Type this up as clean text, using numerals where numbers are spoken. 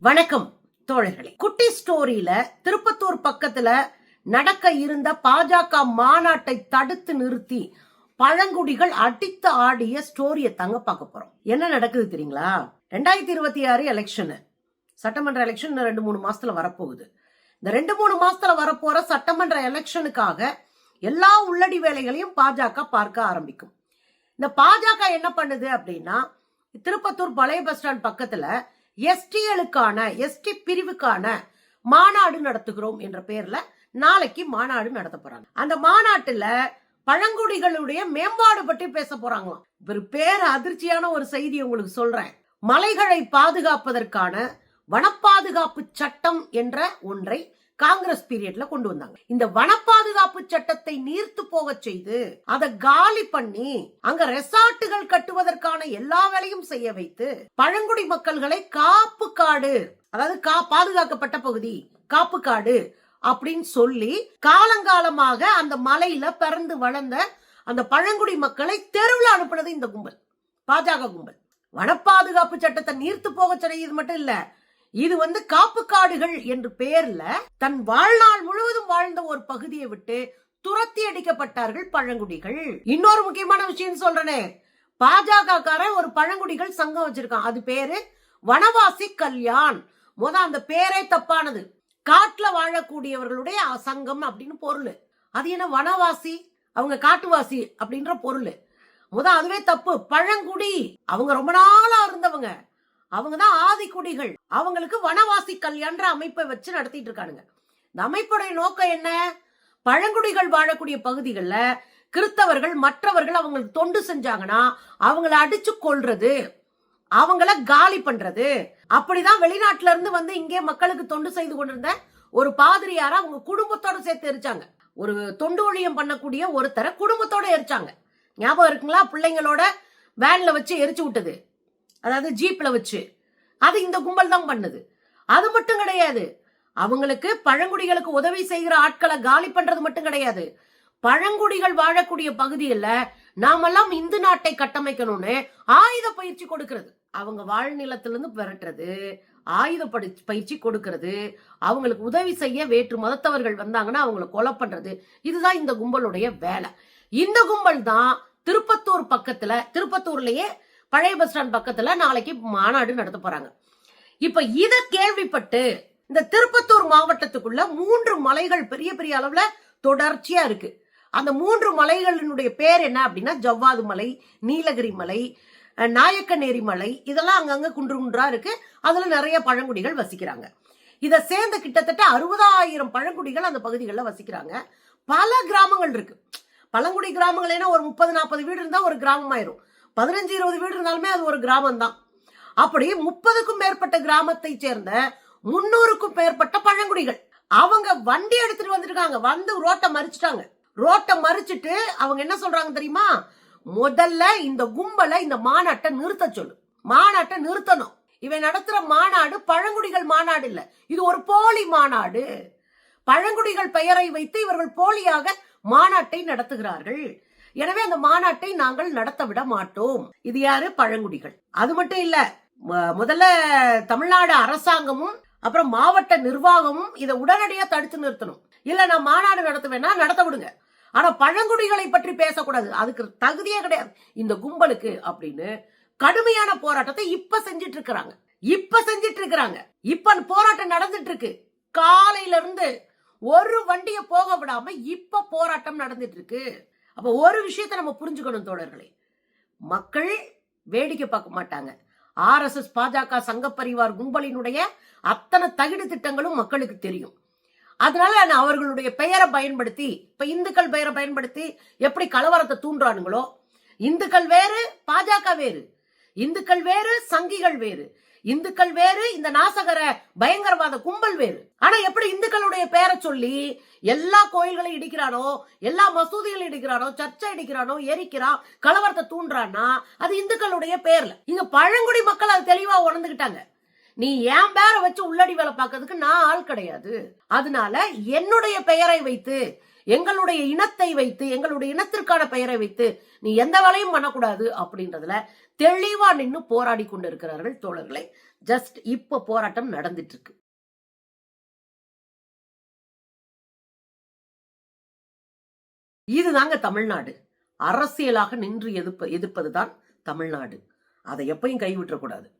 வணக்கம் தோழர்களே. குட்டி ஸ்டோரியில திருப்பத்தூர் பக்கத்துல நடக்க இருந்த பாஜக மாநாட்டை தடுத்து நிறுத்தி பழங்குடிகள் அடித்து ஆடிய ஸ்டோரியை தாங்க பார்க்க போறோம். என்ன நடக்குது தெரியுங்களா? 2026 எலெக்ஷன், சட்டமன்ற எலெக்ஷன் 2-3 மாசத்துல வரப்போகுது. இந்த 2-3 மாசத்துல வரப்போற சட்டமன்ற எலெக்ஷனுக்காக எல்லா உள்ளடி வேலைகளையும் பாஜக பார்க்க ஆரம்பிக்கும். இந்த பாஜக என்ன பண்ணுது அப்படின்னா, திருப்பத்தூர் பழைய பஸ் ஸ்டாண்ட் பக்கத்துல எஸ்டி பிரிவுக்கான மாநாடு நடத்துகிறோம் என்ற பேர்ல நாளைக்கு மாநாடு நடத்த போறாங்க. அந்த மாநாட்டுல பழங்குடிகளுடைய மேம்பாடு பற்றி பேச போறாங்களாம். ஒரு பேர் அதிர்ச்சியான ஒரு செய்தி உங்களுக்கு சொல்றேன். மலைகளை பாதுகாப்பதற்கான வனப்பாதுகாப்பு சட்டம் என்ற ஒன்றை காங்கிரஸ் பீரியட்ல கொண்டு வந்தாங்க. இந்த வனப்பாதுகாப்பு சட்டத்தை நீர்த்து போக செய்து அதை காலி பண்ணி அங்க ரெசார்ட்டுகள் கட்டுவதற்கான எல்லா வேலையும் செய்ய வைத்து பழங்குடி மக்கள்களை காப்பு காடு, அதாவது பாதுகாக்கப்பட்ட பகுதி, காப்பு காடு அப்படின்னு சொல்லி காலங்காலமாக அந்த மலையில பிறந்து வளர்ந்த அந்த பழங்குடி மக்களை தெருவில் அனுப்புனது இந்த கும்பல், பாஜக கும்பல். வனப்பாதுகாப்பு சட்டத்தை நீர்த்து போக செய்து மட்டும் இல்ல, இது காப்பு காடுகள் என்று பெயர்ல தன் வாழ்நாள் முழுவதும் வாழ்ந்த ஒரு பகுதியை விட்டு துரத்தி அடிக்கப்பட்டார்கள் பழங்குடிகள். இன்னொரு முக்கியமான விஷயம் சொல்றேனே, பாஜக காரன் ஒரு பழங்குடிகள் சங்கம் வச்சிருக்கான். அது பேரு வனவாசி கல்யாண். அந்த பேரே தப்பானது. காட்டுல வாழக்கூடியவர்களுடைய சங்கம் அப்படின்னு பொருள். அது என்ன வனவாசி, அவங்க காட்டுவாசி அப்படின்ற பொருள். அதுவே தப்பு. பழங்குடி அவங்க ரொம்ப நாளா இருந்தவங்க, அவங்கதான் ஆதிக்குடிகள். அவங்களுக்கு வனவாசி கல்யாண்ன்ற அமைப்பை வச்சு நடத்திட்டு இருக்கானுங்க. இந்த அமைப்புடைய நோக்கம் என்ன? பழங்குடிகள் வாழக்கூடிய பகுதிகளில் கிறிஸ்தவர்கள் மற்றவர்கள் அவங்களுக்கு தொண்டு செஞ்சாங்கன்னா அவங்கள அடிச்சு கொள்றது, அவங்கள காலி பண்றது. அப்படிதான் வெளிநாட்டுல இருந்து இங்கே மக்களுக்கு தொண்டு செய்து கொண்டிருந்த ஒரு பாதிரியார அவங்க குடும்பத்தோட சேர்த்து எரிச்சாங்க. ஒரு தொண்டு ஊழியம் பண்ணக்கூடிய ஒருத்தரை குடும்பத்தோட எரிச்சாங்க. ஞாபகம் இருக்குங்களா? பிள்ளைங்களோட வேன்ல வச்சு எரிச்சு விட்டது, அதாவது ஜீப்ல வச்சு. அது இந்த கும்பல் தான் பண்ணுது. அது மட்டும் கிடையாது, அவங்களுக்கு பழங்குடிகளுக்கு உதவி செய்கிற ஆட்களை காலி பண்றது மட்டும் கிடையாது, பழங்குடிகள் வாழக்கூடிய பகுதியில் நாமெல்லாம் இந்து நாட்டை கட்டமைக்கணும்னு ஆயுத பயிற்சி கொடுக்கிறது. அவங்க வாழ்நிலத்திலிருந்து பெறட்டுறது, ஆயுத பயிற்சி கொடுக்கிறது, அவங்களுக்கு உதவி செய்ய வேற்று மதத்தவர்கள் வந்தாங்கன்னா அவங்களை கொலை பண்றது. இதுதான் இந்த கும்பலுடைய வேலை. இந்த கும்பல் தான் திருப்பத்தூர் பக்கத்துல, திருப்பத்தூர்லயே பழைய பஸ் ஸ்டாண்ட் பக்கத்துல நாளைக்கு மாநாடு நடத்த போறாங்க. இப்ப இத கேள்விப்பட்டு இந்த திருப்பத்தூர் மாவட்டத்துக்குள்ள 3 மலைகள் பெரிய பெரிய அளவுல தொடர்ச்சியா இருக்கு. அந்த 3 மலைகளினுடைய பேர் என்ன அப்படின்னா, ஜவ்வாது மலை, நீலகிரி மலை, நாயக்கநேரி மலை. இதெல்லாம் அங்கங்க குன்று குன்றா இருக்கு. அதுல நிறைய பழங்குடிகள் வசிக்கிறாங்க. இதை சேர்ந்த கிட்டத்தட்ட 60,000 பழங்குடிகள் அந்த பகுதிகளில் வசிக்கிறாங்க. பல கிராமங்கள் இருக்கு. பழங்குடி கிராமங்கள் ஏன்னா ஒரு 30-40 வீடு இருந்தா ஒரு கிராமம் ஆயிரும். 15-20 வீடு இருந்தாலுமே அது ஒரு கிராமம் தான். அப்படி 30க்கும் மேற்பட்ட கிராமத்தை சேர்ந்த 300க்கும் மேற்பட்ட பழங்குடிகள் அவங்க வண்டி எடுத்துட்டு வந்துருக்காங்க. ரோட்டை மறிச்சிட்டாங்க. ரோட்டை மறிச்சிட்டு அவங்க என்ன சொல்றாங்க தெரியுமா? முதல்ல இந்த கும்பலை, இந்த மாநாட்டை நிறுத்த சொல்லு, மாநாட்டை நிறுத்தணும். இவன் நடத்துற மாநாடு பழங்குடிகள் மாநாடு இல்ல, இது ஒரு போலி மாநாடு. பழங்குடிகள் பெயரை வைத்து இவர்கள் போலியாக மாநாட்டை நடத்துகிறார்கள். எனவே அந்த மாநாட்டை நாங்கள் நடத்த விட மாட்டோம். இது யாரு? பழங்குடிகள். அது மட்டும் இல்ல, முதல்ல தமிழ்நாடு அரசாங்கமும் அப்புறம் மாவட்ட நிர்வாகமும் இதை உடனடியா தடுத்து நிறுத்தணும். இல்ல நான் மாநாடு நடத்துவேன்னா நடத்த விடுங்க, ஆனா பழங்குடிகளை பற்றி பேசக்கூடாது, அதுக்கு தகுதியே கிடையாது இந்த கும்பலுக்கு அப்படின்னு கடுமையான போராட்டத்தை இப்ப செஞ்சிட்டு இருக்கிறாங்க. இப்ப போராட்டம் நடந்துட்டு இருக்கு. காலையில இருந்து ஒரு வண்டியை போக விடாம இப்ப போராட்டம் நடந்துட்டு இருக்கு. அப்ப ஒரு விஷயத்தை நம்ம புரிஞ்சுக்கணும் தோழர்களே, மக்கள் வேடிக்கை பார்க்க மாட்டாங்க. RSS பாஜக சங்க பரிவார் கும்பலினுடைய அத்தனை தகிடு திட்டங்களும் மக்களுக்கு தெரியும். அதனால அவர்களுடைய பெயரை பயன்படுத்தி, இப்ப இந்துக்கள் பெயரை பயன்படுத்தி எப்படி கலவரத்தை தூண்டுறானுங்களோ, இந்துக்கள் வேறு, பாஜக வேறு, இந்துக்கள் வேறு, சங்கிகள் வேறு, இந்துக்கள் வேறு, இந்த நாசகர பயங்கரவாத கும்பல் வேறு. ஆனா எப்படி இந்துக்களுடைய பெயரை சொல்லி எல்லா கோயில்களையும் இடிக்கிறானோ, எல்லா மசூதிகளை இடிக்கிறானோ, சர்ச்சை இடிக்கிறானோ, எரிக்கிறான், கலவரத்தை தூண்டுறான்னா அது இந்துக்களுடைய பெயர்ல. இங்க பழங்குடி மக்கள் அது தெளிவா உணர்ந்துகிட்டாங்க. நீ என் பேரை வச்சு உள்ளடி வேலை பார்க்கறதுக்கு நான் ஆள் கிடையாது. அதனால என்னுடைய பெயரை வைத்து எங்களுடைய இனத்தை வைத்து, எங்களுடைய இனத்திற்கான பெயரை வைத்து நீ எந்த வேலையும் பண்ணக்கூடாது அப்படின்றதுல தெளிவா நின்னு போராடி கொண்டு இருக்கிறார்கள் தோழர்களே. ஜஸ்ட் இப்ப போராட்டம் நடந்துட்டு இருக்கு. இதுதாங்க தமிழ்நாடு. அரசியலாக நின்று எதிர்ப்பதுதான் தமிழ்நாடு. அதை எப்பயும் கைவிட்டக்கூடாது.